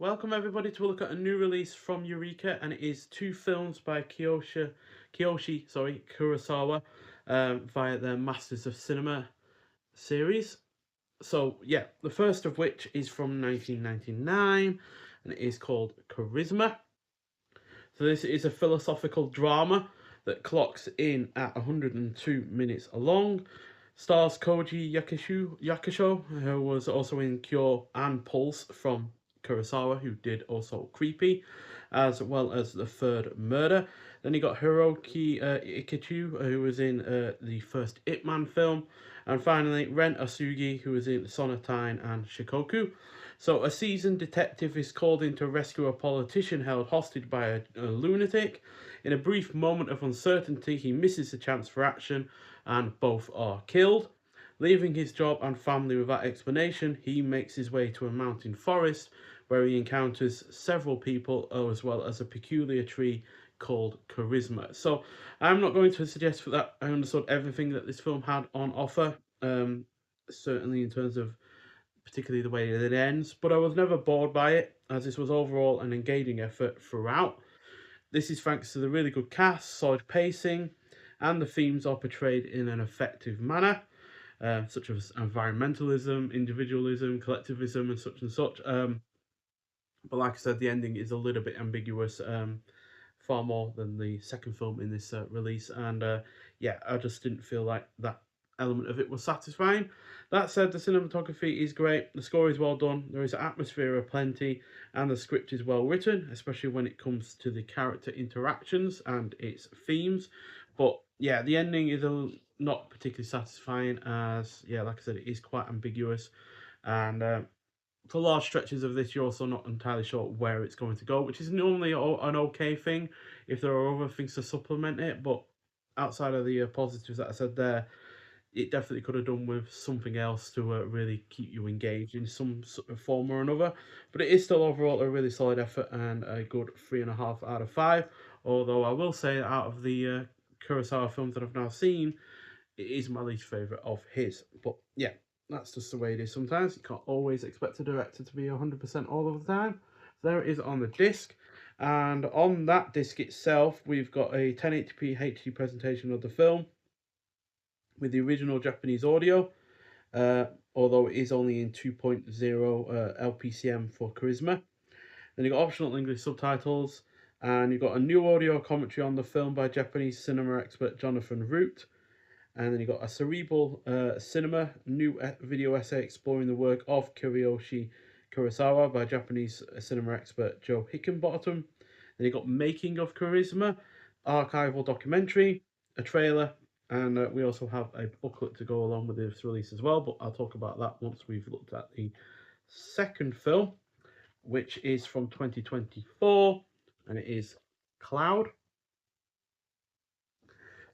Welcome everybody to a look at a new release from Eureka, and it is two films by Kiyoshi Kurosawa, via their Masters of Cinema series. So yeah, the first of which is from 1999, and it is called Charisma. So this is a philosophical drama that clocks in at 102 minutes long. Stars Yakusho, who was also in Cure and Pulse from Kurosawa, who did also Creepy, as well as The Third Murder. Then you got Hiroki Ikechu, who was in the first Ip Man film. And finally, Ren Asugi, who was in Sonatine and Shikoku. So, a seasoned detective is called in to rescue a politician held hostage by a lunatic. In a brief moment of uncertainty, he misses the chance for action, and both are killed. Leaving his job and family without explanation, he makes his way to a mountain forest where he encounters several people as well as a peculiar tree called Charisma. So, I'm not going to suggest that I understood everything that this film had on offer, certainly in terms of particularly the way that it ends, but I was never bored by it, as this was overall an engaging effort throughout. This is thanks to the really good cast, solid pacing, and the themes are portrayed in an effective manner, such as environmentalism, individualism, collectivism, and such and such. But like I said, the ending is a little bit ambiguous, far more than the second film in this release, and yeah, I just didn't feel like that element of it was satisfying. That said, the cinematography is great, the score is well done, there is atmosphere aplenty, and the script is well written, especially when it comes to the character interactions and its themes. But yeah, the ending is not particularly satisfying, as yeah, like I said, it is quite ambiguous, and for large stretches of this, you're also not entirely sure where it's going to go, which is normally an okay thing if there are other things to supplement it. But outside of the positives that I said there, it definitely could have done with something else to really keep you engaged in some sort of form or another. But it is still overall a really solid effort and a good 3.5 out of 5. Although I will say, out of the Kurosawa films that I've now seen, it is my least favourite of his. But yeah, that's just the way it is sometimes. You can't always expect a director to be 100% all of the time. So there it is on the disc. And on that disc itself, we've got a 1080p HD presentation of the film with the original Japanese audio, uh, although it is only in 2.0 LPCM for Charisma. Then you've got optional English subtitles, and you've got a new audio commentary on the film by Japanese cinema expert Jonathan Root. And then you got a cerebral cinema new video essay exploring the work of Kiyoshi Kurosawa by Japanese cinema expert Joe Hickenbottom. Then you got Making of Charisma, archival documentary, a trailer, and we also have a booklet to go along with this release as well. But I'll talk about that once we've looked at the second film, which is from 2024, and it is Cloud.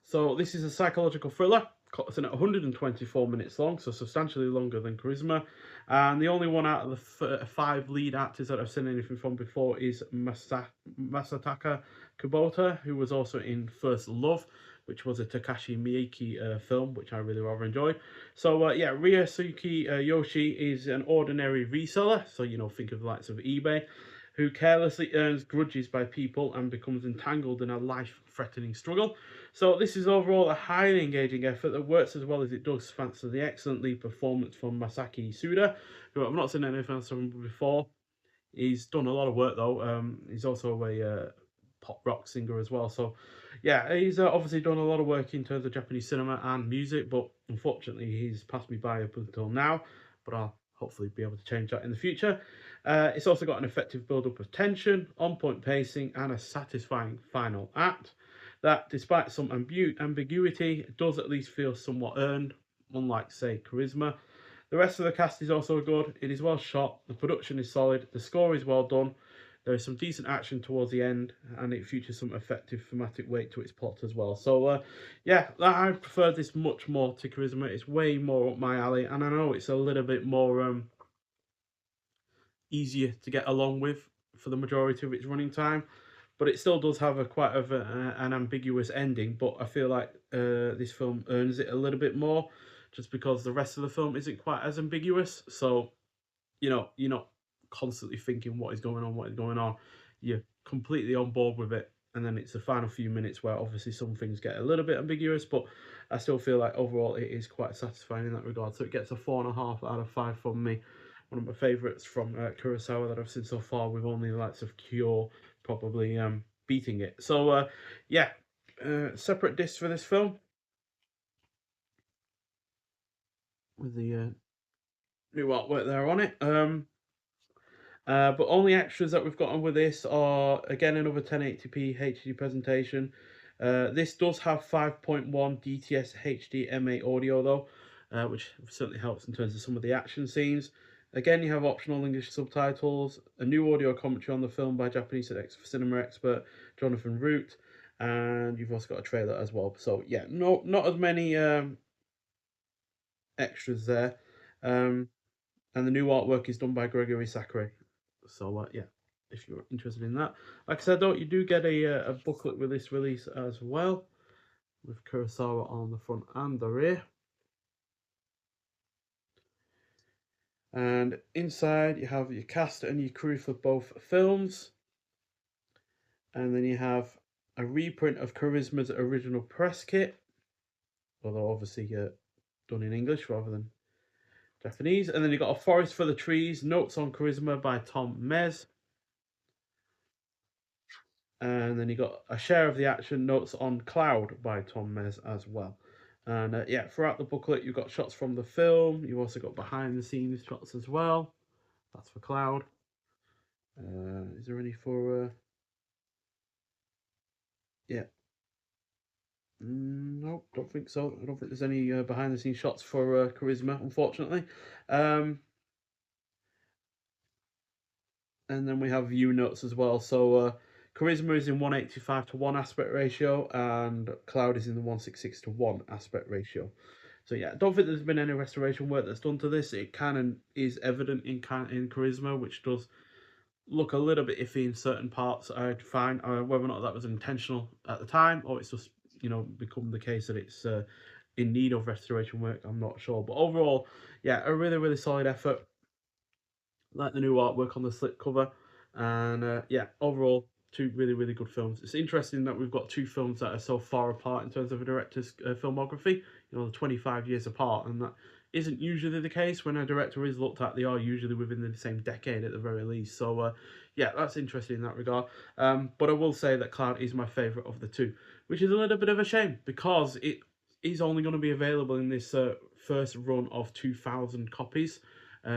So this is a psychological thriller. It's in at 124 minutes long, so substantially longer than Charisma. And the only one out of the five lead actors that I've seen anything from before is Masataka Kubota, who was also in First Love, which was a Takashi Miike film, which I really rather enjoyed. So yeah, Ryosuke Yoshi is an ordinary reseller, so think of the likes of eBay, who carelessly earns grudges by people and becomes entangled in a life-threatening struggle. So this is overall a highly engaging effort that works as well as it does thanks to the excellent lead performance from Masaki Suda, who I've not seen anything else from before. He's done a lot of work though. He's also a pop rock singer as well. So yeah, he's obviously done a lot of work in terms of Japanese cinema and music, but unfortunately he's passed me by up until now. But I'll hopefully be able to change that in the future. It's also got an effective build-up of tension, on-point pacing, and a satisfying final act that, despite some ambiguity, does at least feel somewhat earned, unlike, say, Charisma. The rest of the cast is also good. It is well shot, the production is solid, the score is well done, there is some decent action towards the end, and it features some effective thematic weight to its plot as well. So, yeah, I prefer this much more to Charisma. It's way more up my alley, and I know it's a little bit more easier to get along with for the majority of its running time, but it still does have an ambiguous ending. But I feel like this film earns it a little bit more, just because the rest of the film isn't quite as ambiguous. So you're not constantly thinking what is going on, what is going on. You're completely on board with it. And then it's the final few minutes where obviously some things get a little bit ambiguous, but I still feel like overall it is quite satisfying in that regard. So it gets a 4.5 out of 5 from me. One of my favourites from Kurosawa that I've seen so far, with only the likes of Cure probably beating it. So yeah, separate discs for this film with the new artwork there on it. But only extras that we've got on with this are, again, another 1080p HD presentation. This does have 5.1 DTS HDMA audio though, which certainly helps in terms of some of the action scenes. Again, you have optional English subtitles, a new audio commentary on the film by Japanese cinema expert Jonathan Root, and you've also got a trailer as well. So yeah, not as many extras there. And the new artwork is done by Gregory Sakurai. So yeah, if you're interested in that, like I said though, you do get a booklet with this release as well, with Kurosawa on the front and the rear. And inside you have your cast and your crew for both films, and then you have a reprint of Charisma's original press kit, although obviously done in English rather than Japanese. And then you got A Forest for the Trees, Notes on Charisma by Tom Mez. And then you got A Share of the Action, Notes on Cloud by Tom Mez as well. And yeah, throughout the booklet, you've got shots from the film. You've also got behind the scenes shots as well. That's for Cloud. Is there any for... yeah. Nope, don't think so. I don't think there's any behind the scenes shots for Charisma, unfortunately. And then we have view notes as well. So Charisma is in 185:1 aspect ratio, and Cloud is in the 166:1 aspect ratio. So yeah, I don't think there's been any restoration work that's done to this. It kind of is evident in Charisma, which does look a little bit iffy in certain parts, I'd find. Whether or not that was intentional at the time, or it's just, you know, become the case that it's in need of restoration work, I'm not sure. But overall, yeah, a really solid effort. Like the new artwork on the slipcover, and yeah, overall, two really good films. It's interesting that we've got two films that are so far apart in terms of a director's filmography. You know, 25 years apart, and that isn't usually the case. When a director is looked at, they are usually within the same decade at the very least. So yeah, that's interesting in that regard. But I will say that Cloud is my favourite of the two, which is a little bit of a shame, because it is only going to be available in this first run of 2,000 copies.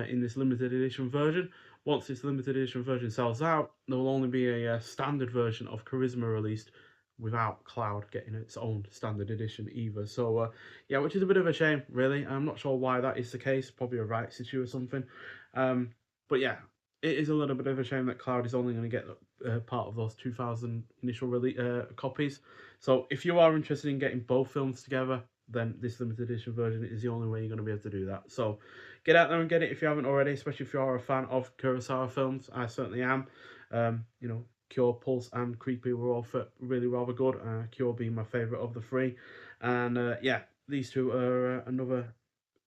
In this limited edition version. Once this limited edition version sells out, there will only be a standard version of Charisma released, without Cloud getting its own standard edition either. So yeah, which is a bit of a shame, really. I'm not sure why that is the case. Probably a rights issue or something. But yeah, it is a little bit of a shame that Cloud is only going to get part of those 2,000 initial copies. So if you are interested in getting both films together, then this limited edition version is the only way you're going to be able to do that. So get out there and get it if you haven't already, especially if you are a fan of Kurosawa films. I certainly am. You know, Cure, Pulse, and Creepy were all really rather good. Cure being my favourite of the three. And yeah, these two are another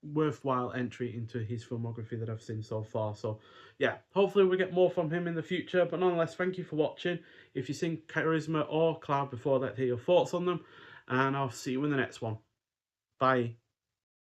worthwhile entry into his filmography that I've seen so far. So yeah, hopefully we get more from him in the future. But nonetheless, thank you for watching. If you've seen Charisma or Cloud before, let's hear your thoughts on them. And I'll see you in the next one. Bye.